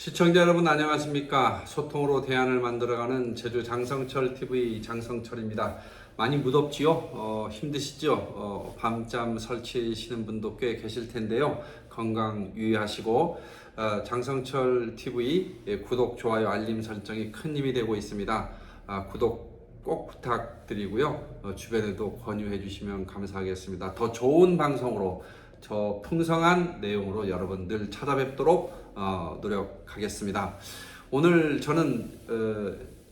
시청자 여러분 안녕하십니까. 소통으로 대안을 만들어가는 제주 장성철 TV 장성철입니다. 많이 무덥지요? 힘드시죠? 밤잠 설치시는 분도 꽤 계실 텐데요. 건강 유의하시고 장성철 TV 구독, 좋아요, 알림 설정이 큰 힘이 되고 있습니다. 구독 꼭 부탁드리고요. 주변에도 권유해 주시면 감사하겠습니다. 더 좋은 방송으로, 저 풍성한 내용으로 여러분 늘 찾아뵙도록 노력하겠습니다. 오늘 저는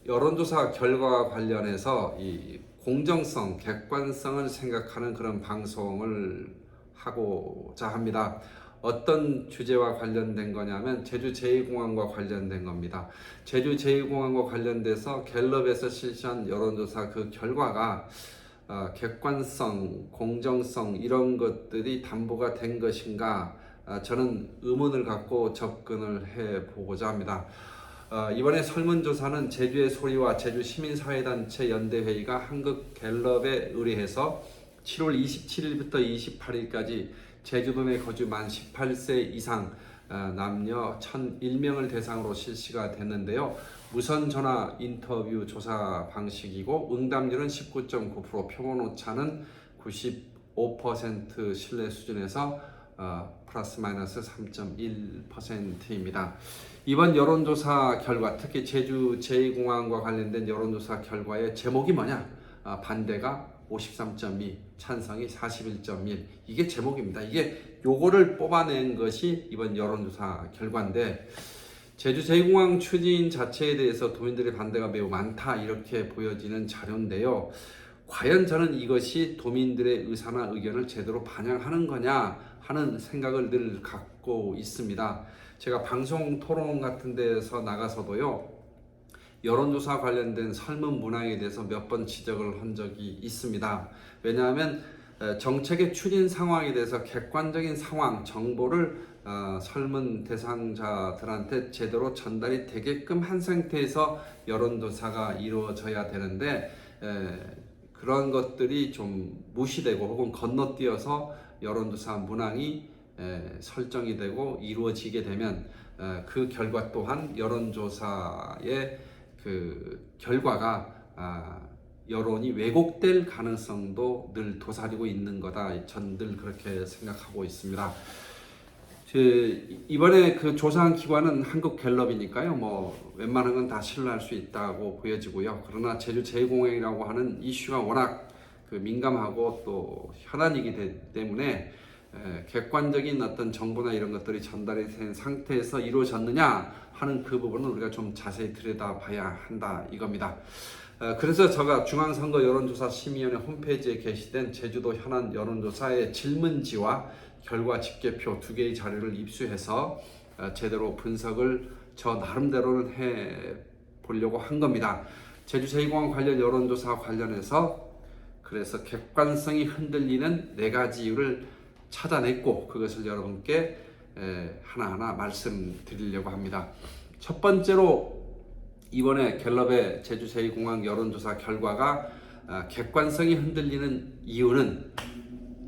여론조사 결과와 관련해서 이 공정성, 객관성을 생각하는 그런 방송을 하고자 합니다. 어떤 주제와 관련된 거냐면 제주 제2공항과 관련된 겁니다. 제주 제2공항과 관련돼서 갤럽에서 실시한 여론조사 그 결과가 객관성, 공정성 이런 것들이 담보가 된 것인가, 저는 의문을 갖고 접근을 해보고자 합니다. 이번에 설문조사는 제주의 소리와 제주 시민사회단체 연대회의가 한국갤럽에 의뢰해서 7월 27일부터 28일까지 제주도 내 거주 만 18세 이상 남녀 1,001명을 대상으로 실시가 됐는데요. 무선 전화 인터뷰 조사 방식이고 응답률은 19.9%, 표본 오차는 95% 신뢰 수준에서 플러스 마이너스 3.1%입니다. 이번 여론조사 결과, 특히 제주 제2공항과 관련된 여론조사 결과의 제목이 뭐냐? 반대가 53.2, 찬성이 41.1. 이게 제목입니다. 이게 요거를 뽑아낸 것이 이번 여론조사 결과인데, 제주 제2공항 추진 자체에 대해서 도민들의 반대가 매우 많다, 이렇게 보여지는 자료인데요. 과연 저는 이것이 도민들의 의사나 의견을 제대로 반영하는 거냐 하는 생각을 늘 갖고 있습니다. 제가 방송 토론 같은 데서 나가서도요, 여론조사 관련된 설문 문항에 대해서 몇 번 지적을 한 적이 있습니다. 왜냐하면 정책의 추진 상황에 대해서 객관적인 상황, 정보를 설문 대상자들한테 제대로 전달이 되게끔 한 상태에서 여론조사가 이루어져야 되는데, 그런 것들이 좀 무시되고 혹은 건너뛰어서 여론조사 문항이 설정이 되고 이루어지게 되면 그 결과 또한 여론조사의 그 결과가 여론이 왜곡될 가능성도 늘 도사리고 있는 거다. 전 늘 그렇게 생각하고 있습니다. 이번에 그 조사한 기관은 한국갤럽이니까요. 뭐 웬만한 건 다 신뢰할 수 있다고 보여지고요. 그러나 제주 제2공항이라고 하는 이슈가 워낙 그 민감하고 또 현안이기 때문에 객관적인 어떤 정보나 이런 것들이 전달이 된 상태에서 이루어졌느냐 하는 그 부분은 우리가 좀 자세히 들여다봐야 한다, 이겁니다. 그래서 제가 중앙선거 여론조사 심의위원회 홈페이지에 게시된 제주도 현안 여론조사의 질문지와 결과 집계표 두 개의 자료를 입수해서 제대로 분석을 저 나름대로는 해 보려고 한 겁니다. 제주 제2공항 관련 여론조사 관련해서 그래서 객관성이 흔들리는 4가지 이유를 찾아냈고, 그것을 여러분께 하나하나 말씀드리려고 합니다. 첫 번째로, 이번에 갤럽의 제주 제2공항 여론조사 결과가 객관성이 흔들리는 이유는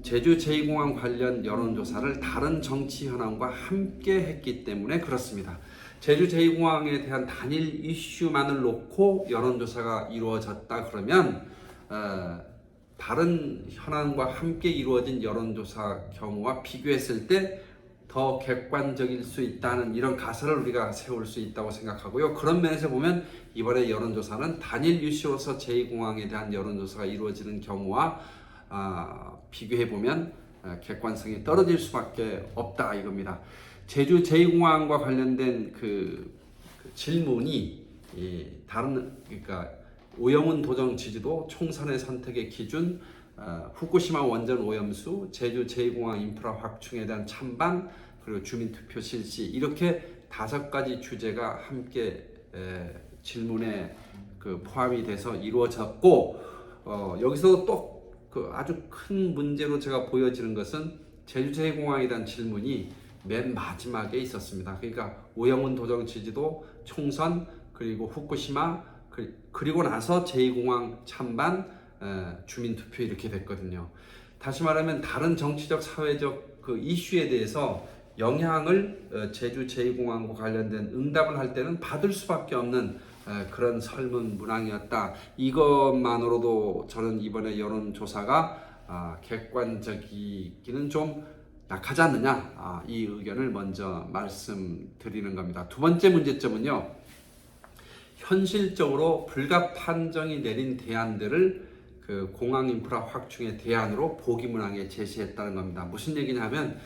제주 제2공항 관련 여론조사를 다른 정치 현안과 함께 했기 때문에 그렇습니다. 제주 제2공항에 대한 단일 이슈만을 놓고 여론조사가 이루어졌다 그러면 다른 현안과 함께 이루어진 여론조사 경우와 비교했을 때 더 객관적일 수 있다는 이런 가설을 우리가 세울 수 있다고 생각하고요. 그런 면에서 보면 이번에 여론조사는 단일 이슈로서 제2공항에 대한 여론조사가 이루어지는 경우와 비교해보면 객관성이 떨어질 수밖에 없다, 이겁니다. 제주 제2공항과 관련된 그 질문이 그러니까 오영훈 도정 지지도, 총선의 선택의 기준, 후쿠시마 원전 오염수, 제주 제2공항 인프라 확충에 대한 찬반, 그리고 주민투표 실시, 이렇게 5가지 주제가 함께 질문에 포함이 돼서 이루어졌고, 여기서 또 그 아주 큰 문제로 제가 보여지는 것은 제주 제2공항에 대한 질문이 맨 마지막에 있었습니다. 그러니까 오영훈 도정 지지도, 총선, 그리고 후쿠시마, 그리고 나서 제2공항 찬반, 주민투표 이렇게 됐거든요. 다시 말하면 다른 정치적, 사회적 그 이슈에 대해서 영향을 제주 제2공항과 관련된 응답을 할 때는 받을 수밖에 없는 그런 설문 문항이었다. 이것만으로도 저는 이번에 여론조사가 객관적이기는 좀 약하지 않느냐, 이 의견을 먼저 말씀드리는 겁니다. 두 번째 문제점은요, 현실적으로 불가 판정이 내린 대안들을 그 공항 인프라 확충의 대안으로 보기 문항에 제시했다는 겁니다. 무슨 얘기냐면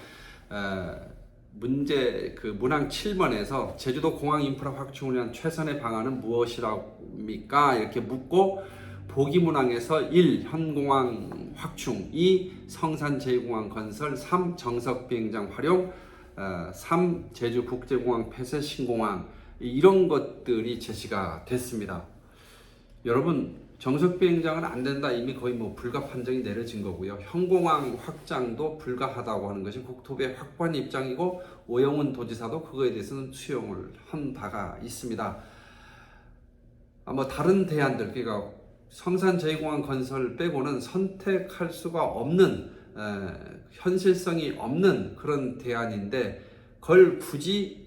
문제 그 문항 7번에서 제주도 공항 인프라 확충을 위한 최선의 방안은 무엇이랍니까? 이렇게 묻고 보기 문항에서 1. 현공항 확충, 2. 성산 제2공항 건설, 3. 정석 비행장 활용, 3. 제주 국제공항 폐쇄 신공항, 이런 것들이 제시가 됐습니다. 여러분, 정석 비행장은 안 된다, 이미 거의 뭐 불가 판정이 내려진 거고요. 현공항 확장도 불가하다고 하는 것이 국토부의 확고한 입장이고 오영훈 도지사도 그거에 대해서는 수용을 한 바가 있습니다. 뭐 다른 대안들, 그러니까 성산 제2공항 건설 빼고는 선택할 수가 없는 현실성이 없는 그런 대안인데 그걸 굳이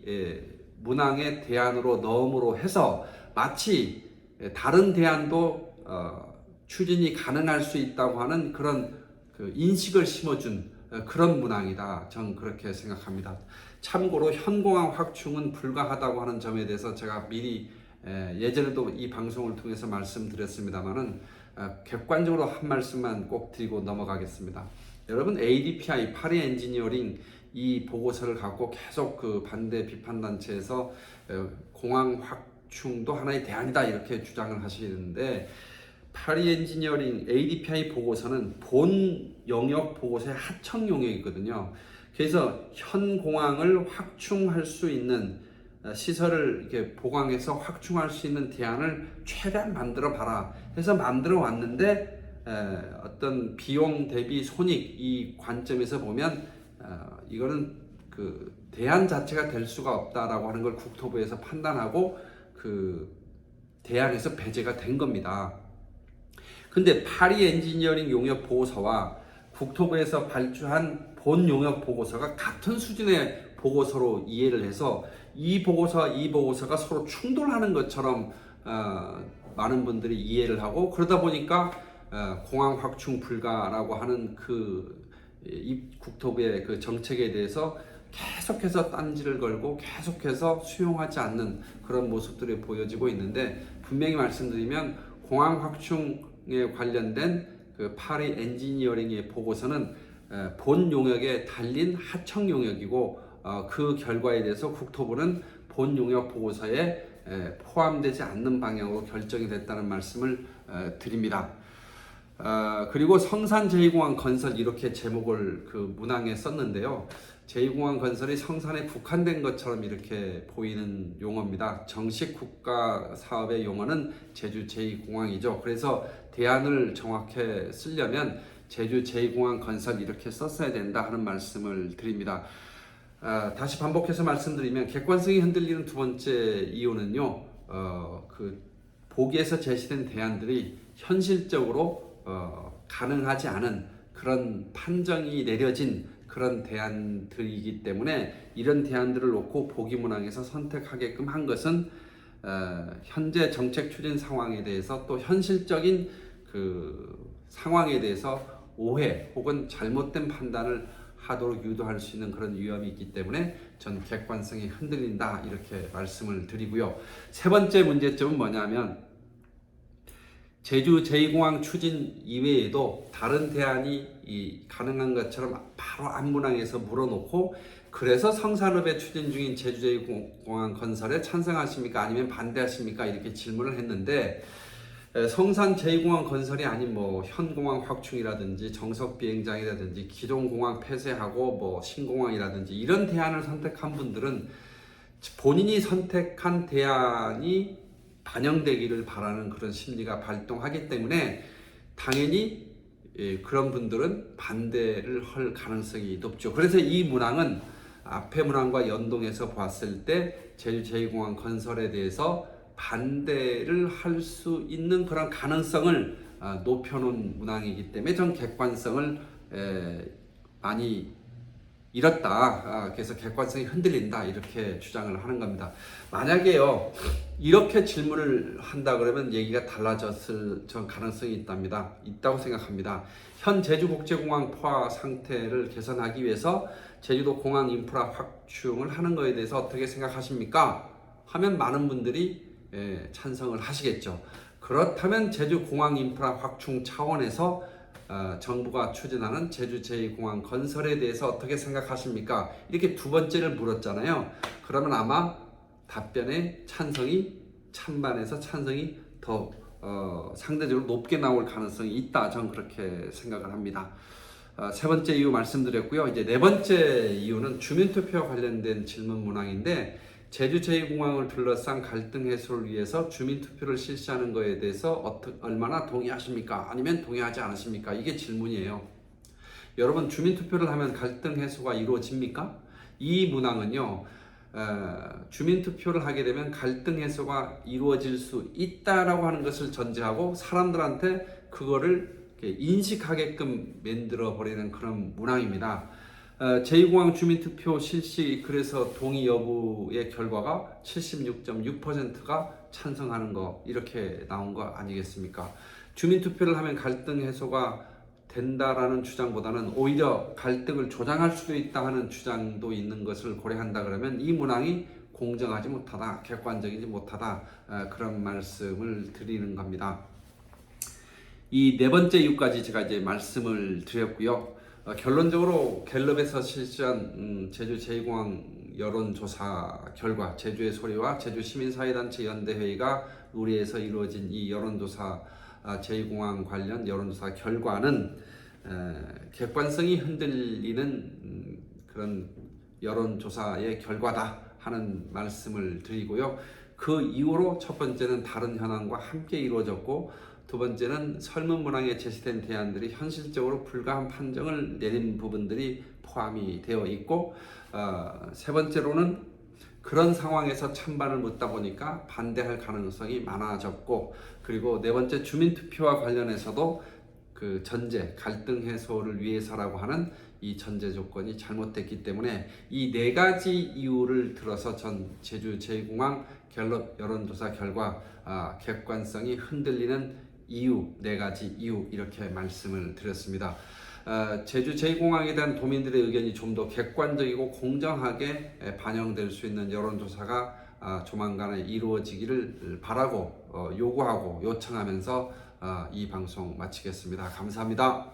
문항의 대안으로 넣음으로 해서 마치 다른 대안도 추진이 가능할 수 있다고 하는 그런 그 인식을 심어준 그런 문항이다. 저는 그렇게 생각합니다. 참고로 현공항 확충은 불가하다고 하는 점에 대해서 제가 미리 예전에도 이 방송을 통해서 말씀드렸습니다만은 객관적으로 한 말씀만 꼭 드리고 넘어가겠습니다. 여러분, ADPI 파리 엔지니어링 이 보고서를 갖고 계속 그 반대 비판 단체에서 공항 확충도 하나의 대안이다 이렇게 주장을 하시는데, 파리 엔지니어링 ADPI 보고서는 본 영역 보고서의 하청 영역이거든요. 그래서 현 공항을 확충할 수 있는 시설을 이렇게 보강해서 확충할 수 있는 대안을 최대한 만들어 봐라 해서 만들어 왔는데, 어떤 비용 대비 손익 이 관점에서 보면 이거는 그 대안 자체가 될 수가 없다라고 하는 걸 국토부에서 판단하고 그 대안에서 배제가 된 겁니다. 근데 파리 엔지니어링 용역 보고서와 국토부에서 발주한 본 용역 보고서가 같은 수준의 보고서로 이해를 해서 이 보고서와 이 보고서가 서로 충돌하는 것처럼 많은 분들이 이해를 하고, 그러다 보니까 공항 확충 불가라고 하는 이 국토부의 그 정책에 대해서 계속해서 딴지를 걸고 계속해서 수용하지 않는 그런 모습들이 보여지고 있는데, 분명히 말씀드리면 공항 확충에 관련된 그 파리 엔지니어링의 보고서는 본 용역에 달린 하청 용역이고, 그 결과에 대해서 국토부는 본 용역 보고서에 포함되지 않는 방향으로 결정이 됐다는 말씀을 드립니다. 그리고 성산 제2공항 건설 이렇게 제목을 그 문항에 썼는데요. 제2공항 건설이 성산에 국한된 것처럼 이렇게 보이는 용어입니다. 정식 국가 사업의 용어는 제주 제2공항이죠. 그래서 대안을 정확히 쓰려면 제주 제2공항 건설 이렇게 썼어야 된다 하는 말씀을 드립니다. 다시 반복해서 말씀드리면 객관성이 흔들리는 두 번째 이유는요, 그 보기에서 제시된 대안들이 현실적으로 가능하지 않은 그런 판정이 내려진 그런 대안들이기 때문에 이런 대안들을 놓고 보기 문항에서 선택하게끔 한 것은 현재 정책 추진 상황에 대해서 또 현실적인 그 상황에 대해서 오해 혹은 잘못된 판단을 하도록 유도할 수 있는 그런 위험이 있기 때문에 전 객관성이 흔들린다 이렇게 말씀을 드리고요. 세 번째 문제점은 뭐냐면 제주 제2공항 추진 이외에도 다른 대안이 가능한 것처럼 바로 앞문항에서 물어놓고, 그래서 성산업에 추진 중인 제주 제2공항 건설에 찬성하십니까 아니면 반대하십니까 이렇게 질문을 했는데, 성산 제2공항 건설이 아닌 뭐 현공항 확충이라든지 정석 비행장이라든지 기존 공항 폐쇄하고 뭐 신공항이라든지 이런 대안을 선택한 분들은 본인이 선택한 대안이 반영되기를 바라는 그런 심리가 발동하기 때문에 당연히 그런 분들은 반대를 할 가능성이 높죠. 그래서 이 문항은 앞의 문항과 연동해서 봤을 때 제주 제2공항 건설에 대해서 반대를 할 수 있는 그런 가능성을 높여놓은 문항이기 때문에 전 객관성을 많이 이렇다. 그래서 객관성이 흔들린다. 이렇게 주장을 하는 겁니다. 만약에요, 이렇게 질문을 한다 그러면 얘기가 달라졌을 전 가능성이 있다고 생각합니다. 현 제주국제공항 포화 상태를 개선하기 위해서 제주도 공항 인프라 확충을 하는 것에 대해서 어떻게 생각하십니까? 하면 많은 분들이 찬성을 하시겠죠. 그렇다면 제주 공항 인프라 확충 차원에서 정부가 추진하는 제주 제2공항 건설에 대해서 어떻게 생각하십니까? 이렇게 두 번째를 물었잖아요. 그러면 아마 답변에 찬반에서 찬성이 더 상대적으로 높게 나올 가능성이 있다. 저는 그렇게 생각을 합니다. 세 번째 이유 말씀드렸고요. 이제 네 번째 이유는 주민투표와 관련된 질문 문항인데, 제주 제2공항을 둘러싼 갈등 해소를 위해서 주민투표를 실시하는 것에 대해서 얼마나 동의하십니까? 아니면 동의하지 않으십니까? 이게 질문이에요. 여러분, 주민투표를 하면 갈등 해소가 이루어집니까? 이 문항은요, 주민투표를 하게 되면 갈등 해소가 이루어질 수 있다라고 하는 것을 전제하고 사람들한테 그거를 인식하게끔 만들어 버리는 그런 문항입니다. 제2공항 주민투표 실시, 그래서 동의 여부의 결과가 76.6%가 찬성하는 거, 이렇게 나온 거 아니겠습니까? 주민투표를 하면 갈등 해소가 된다라는 주장보다는 오히려 갈등을 조장할 수도 있다 하는 주장도 있는 것을 고려한다 그러면 이 문항이 공정하지 못하다, 객관적이지 못하다, 그런 말씀을 드리는 겁니다. 이 네 번째 이유까지 제가 이제 말씀을 드렸고요. 결론적으로 갤럽에서 실시한 제주 제2공항 여론조사 결과, 제주의 소리와 제주 시민사회단체 연대회의가 의뢰해서 이루어진 이 여론조사, 제2공항 관련 여론조사 결과는 객관성이 흔들리는 그런 여론조사의 결과다 하는 말씀을 드리고요. 그 이후로 첫 번째는 다른 현황과 함께 이루어졌고, 두 번째는 설문 문항에 제시된 대안들이 현실적으로 불가한 판정을 내린 부분들이 포함이 되어 있고, 세 번째로는 그런 상황에서 찬반을 묻다 보니까 반대할 가능성이 많아졌고, 그리고 네 번째 주민투표와 관련해서도 그 전제, 갈등 해소를 위해서라고 하는 이 전제 조건이 잘못됐기 때문에 이 네 가지 이유를 들어서 전 제주 제2공항 갤럽 여론조사 결과 객관성이 흔들리는 이유, 네 가지 이유, 이렇게 말씀을 드렸습니다. 제주 제2공항에 대한 도민들의 의견이 좀 더 객관적이고 공정하게 반영될 수 있는 여론조사가 조만간에 이루어지기를 바라고, 요구하고 요청하면서 이 방송 마치겠습니다. 감사합니다.